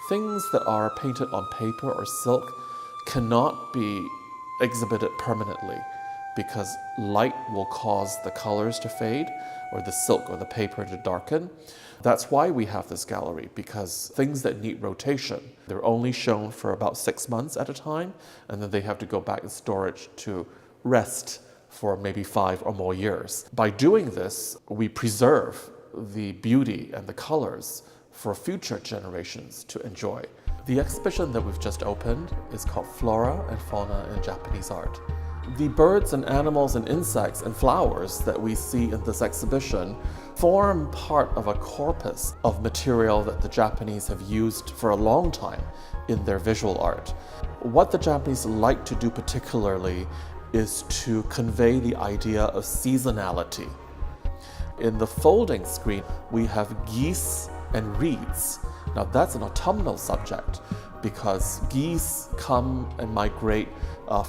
Things that are painted on paper or silk cannot be exhibited permanently because light will cause the colors to fade or the silk or the paper to darken. That's why we have this gallery, because things that need rotation, they're only shown for about 6 months at a time, and then they have to go back in storage to rest for maybe 5 or more years. By doing this, we preserve the beauty and the colors for future generations to enjoy. The exhibition that we've just opened is called Flora and Fauna in Japanese Art. The birds and animals and insects and flowers that we see in this exhibition form part of a corpus of material that the Japanese have used for a long time in their visual art. What the Japanese like to do particularly is to convey the idea of seasonality. In the folding screen, we have geese and reeds. Now that's an autumnal subject because geese come and migrate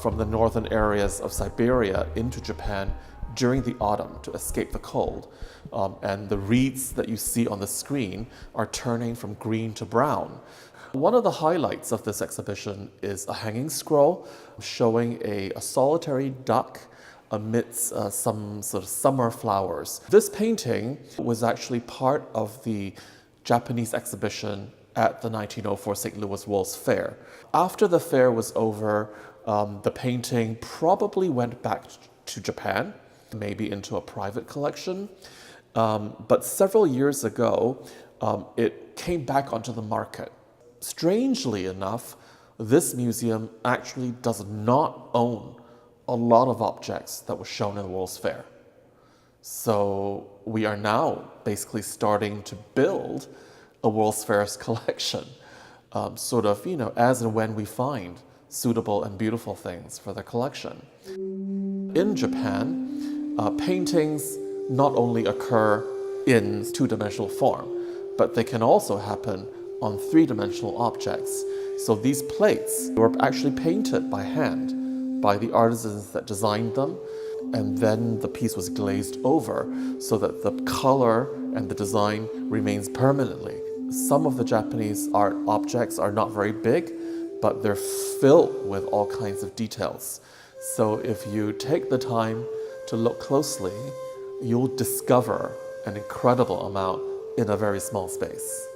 from the northern areas of Siberia into Japan during the autumn to escape the cold. And the reeds that you see on the screen are turning from green to brown. One of the highlights of this exhibition is a hanging scroll showing a solitary duck amidst some sort of summer flowers. This painting was actually part of the Japanese exhibition at the 1904 St. Louis World's Fair. After the fair was over, the painting probably went back to Japan, maybe into a private collection. But several years ago, it came back onto the market. Strangely enough, this museum actually does not own a lot of objects that were shown in the World's Fair. So we are now basically starting to build a World's Fair's collection, sort of, as and when we find suitable and beautiful things for the collection. In Japan, paintings not only occur in two-dimensional form, but they can also happen on three-dimensional objects. So these plates were actually painted by hand by the artisans that designed them, and then the piece was glazed over so that the color and the design remains permanently. Some of the Japanese art objects are not very big, but they're filled with all kinds of details. So if you take the time to look closely, you'll discover an incredible amount in a very small space.